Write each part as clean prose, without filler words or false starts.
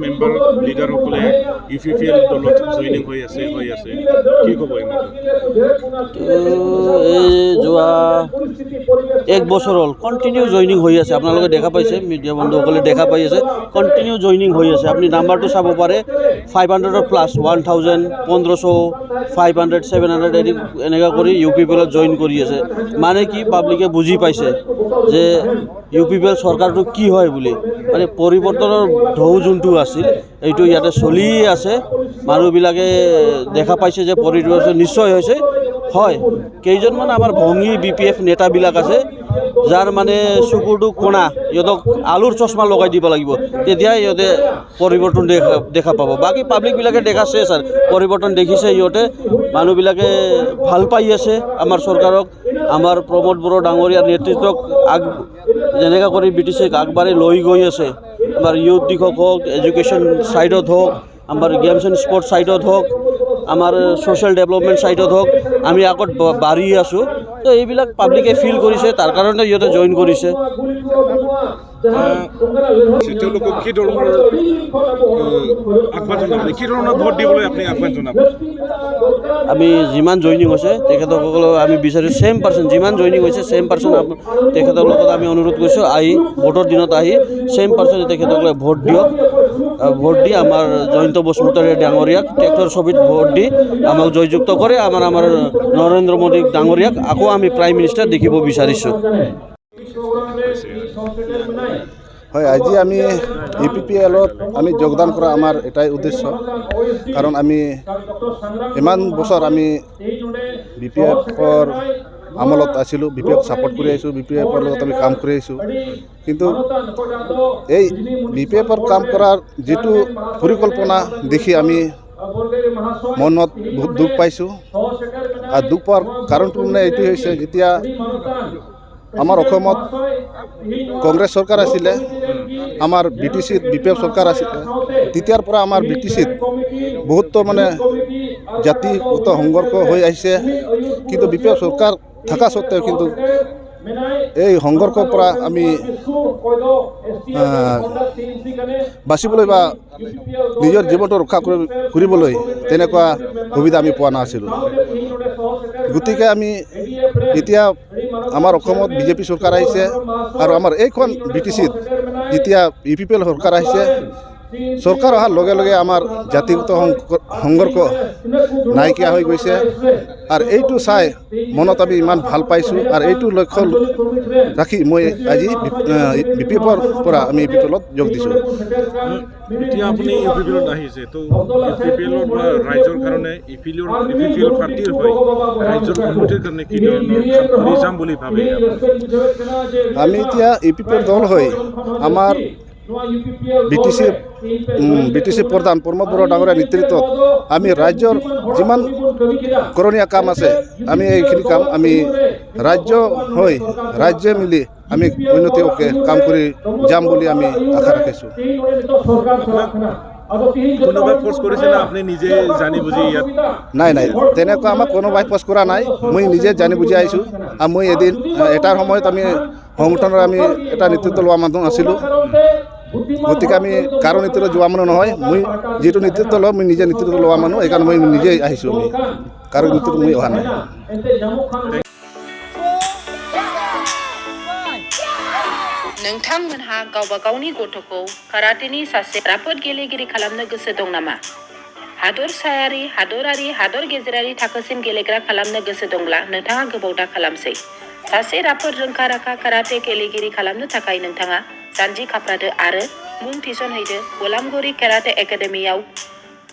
Member লিডাৰসকলে UPPL দলত joining হৈ আছে কি ক'ব এই যোৱা এক বছৰ হ'ল কণ্টিনিউ জইনিং হৈ আছে। আপোনালোকে দেখা পাইছে, মিডিয়া বন্ধুসকলে দেখা পাই আছে, কণ্টিনিউ জইনিং হৈ আছে। আপুনি নাম্বাৰটো চাব পাৰে 500 প্লাছ 1000 1500 500 700 এনেকুৱা কৰি UPPL জইন কৰি আছে। মানে কি পাব্লিকে বুজি পাইছে যে UPPL চৰকাৰটো কি হয় বুলি, মানে পৰিৱৰ্তনৰ ঢৌ যোনটো আছিল এইটো ইয়াতে চলি আছে। মানুহবিলাকে দেখা পাইছে যে পৰিৱৰ্তন নিশ্চয় হৈছে। হয়, কেইজনমান আমাৰ ভঙী BPF নেতাবিলাক আছে যাৰ মানে চকুটো কোণা, সিহঁতক আলুৰ চশমা লগাই দিব লাগিব, তেতিয়া সিহঁতে পৰিৱৰ্তন দেখা পাব। বাকী পাব্লিকবিলাকে দেখাছে ছাৰ পৰিৱৰ্তন দেখিছে, সিহঁতে মানুহবিলাকে ভাল পাই আছে আমাৰ চৰকাৰক, আমাৰ প্ৰমোদ বড়ো ডাঙৰীয়াৰ নেতৃত্বক যেনেকৈ কৰি BTCক আগবাঢ়ি লৈ গৈ আছে। আমাৰ ইউথ দিশক হওক, এডুকেশ্যন ছাইডত হওক, আমাৰ গেমছ এণ্ড স্পৰ্টছ ছাইডত হওক, আমাৰ ছ'চিয়েল ডেভেলপমেণ্ট ছাইডত হওক, আমি আগত বাঢ়ি আছোঁ। তো এইবিলাক পাব্লিকে ফিল কৰিছে, তাৰ কাৰণে সিহঁতে জইন কৰিছে। তেওঁলোকক কি ধৰণৰ আহ্বান জনাব, কি ধৰণৰ ভোট দিবলৈ আপুনি আহ্বান জনাব? আমি যিমান জইনিং হৈছে তেখেতসকলক আমি বিচাৰোঁ ছেম পাৰ্চন, যিমান জইনিং হৈছে ছেম পাৰ্চন তেখেতৰ লগত আমি অনুৰোধ কৰিছোঁ, ভোটৰ দিনত আহি ছেম পাৰ্চনে তেখেতসকলে ভোট দিয়ক। ভোট দি আমাৰ জয়ন্ত বসুমতাৰী ডাঙৰীয়াক ট্ৰেক্টৰ ছবিত ভোট দি আমাক জয়যুক্ত কৰে। আমাৰ নৰেন্দ্ৰ মোদী ডাঙৰীয়াক আকৌ আমি প্ৰাইম মিনিষ্টাৰ দেখিব বিচাৰিছোঁ। হয়, আজি আমি UPPLত আমি যোগদান কৰা আমাৰ এটাই উদ্দেশ্য, কাৰণ আমি ইমান বছৰ আমি BPFৰ আমলত আছিলোঁ, BPF ছাপোৰ্ট কৰি আহিছোঁ, BPFৰ লগত আমি কাম কৰি আহিছোঁ। কিন্তু এই BPFৰ কাম কৰাৰ যিটো পৰিকল্পনা দেখি আমি মনত বহুত দুখ পাইছোঁ। আৰু দুখ পোৱাৰ কাৰণটো মানে এইটো হৈছে, যেতিয়া আমাৰ অসমত কংগ্ৰেছ চৰকাৰ আছিলে, আমাৰ BTCত BPF চৰকাৰ আছিলে, তেতিয়াৰ পৰা আমাৰ BTCত বহুতো মানে জাতিগত সংঘৰ্ষ হৈ আহিছে। কিন্তু BPF চৰকাৰ থকা স্বত্বেও কিন্তু এই সংঘৰ্ষৰ পৰা আমি বাচিবলৈ বা নিজৰ জীৱনটো ৰক্ষা কৰিবলৈ তেনেকুৱা সুবিধা আমি পোৱা নাছিলোঁ। গতিকে আমি এতিয়া আমাৰ অসমত BJP চৰকাৰ আহিছে, আৰু আমাৰ এইখন BTCত যেতিয়া UPPL চৰকাৰ আহিছে, চৰকাৰ অহাৰ লগে লগে আমাৰ জাতিগত সংঘৰ্ষ নাইকিয়া হৈ গৈছে। আৰু এইটো চাই মনত আমি ইমান ভাল পাইছোঁ, আৰু এইটো লক্ষ্য ৰাখি মই আজি BPFৰ পৰা আমি UPPLত যোগ দিছোঁ। এতিয়া আপুনি UPPLত আহিছে, তো UPPLত বা ৰাইজৰ কাৰণে UPPL পাৰ্টিৰ হয় ৰাইজৰ উন্নতিৰ কাৰণে কি ধৰণৰ কাম কৰি যাম বুলি ভাবে? আমি এতিয়া UPPL দল হৈ আমাৰ BTC প্ৰধান প্ৰমোদ বড়ো ডাঙৰীয়াৰ নেতৃত্বত আমি ৰাজ্যৰ যিমান কৰণীয় কাম আছে, আমি এইখিনি কাম আমি ৰাজ্যে মিলি আমি উন্নতিকে কাম কৰি যাম বুলি আমি আশা ৰাখিছোঁ। কোনোবাই ফ'ৰ্চ কৰিছে না আপুনি নিজে জানি বুজি ইয়াত? নাই, তেনেকুৱা আমাক কোনোবাই ফ'ৰ্চ কৰা নাই। মই নিজে জানি বুজি আহিছোঁ। আৰু মই এটাৰ সময়ত আমি সংগঠনৰ আমি এটা নেতৃত্ব লোৱা মানুহ আছিলোঁ। গতিকে আমি কাৰো নেতৃত্ব যোৱা মানুহ নহয়। মই যিটো নেতৃত্ব লওঁ, মই নিজে নেতৃত্ব লোৱা মানুহ, সেইকাৰণে মই নিজেই আহিছোঁ। আমি কাৰো নেতৃত্ব মই অহা নাই। नोंथांमोनहा गावबा गावनि गथ'खौ काराटेनि सासे राफोद गेलेगिरि खालामनो गोसो दं नामा? हादरसायारि, हादरारि, हादर गेजेरारि थाखोसिम गेलेग्रा खालामनो गोसो दंब्ला नोंथाङा गोबाव दा खालामसै। सासे राफोद रोंखा-राखा काराटे गेलेगिरि खालामनो थाखाय नोंथाङा जानजि खाफ्रादो आरो मुं थिसनहैदो गलामगुरि काराटे एकाडेमियाव।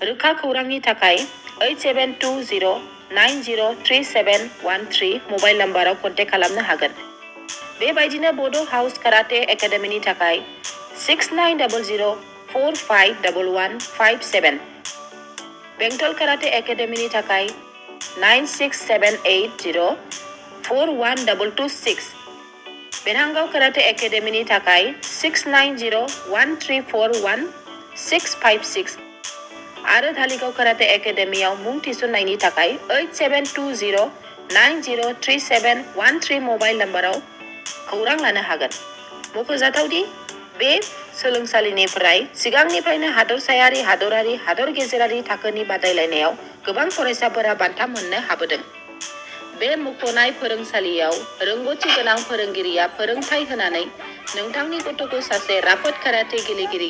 रोखा खौरांनि थाखाय 8720903713 मबाइल नाम्बाराव कन्टेक्ट खालामनो हागोन। बेबायदिनो बड' हाउस काराटे एकाडेमिनि थाखाय 6900451157, बेंटल काराटे एकाडेमिनि थाखाय 9678041226, बेरहांगाव काराटे एकाडेमिनि थाखाय 6901341656 आरो धालिगाव काराटे एकाडेमियाव मुं थिसननायनि थाखाय 8720903713 मबाइल नाम्बाराव खौरां लानो हागोन। मख'जाथावदि बे सोलोंसालिनिफ्राय सिगांनिफ्रायनो हादरसायारि हादर गेजेरारि थाखोनि बादायलायनायाव गोबां फरायसाफोरा बान्था मोननो हाबोदों। बे मुंख'नाय फोरोंसालियाव रोंगौथि गोनां फोरोंगिरिया फोरोंथाय होनानै नोंथांनि गथ'खौ सासे राफोद काराटे गेलेगिरि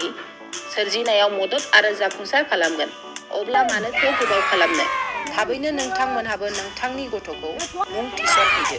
सोरजिनायाव मदद आरो जाफुंसार खालामगोन। अब्ला मानोथो गोबाव खालामनो? थाबैनो नोंथांमोनहाबो नोंथांनि गथ'खौ मुं थिसनहैदो।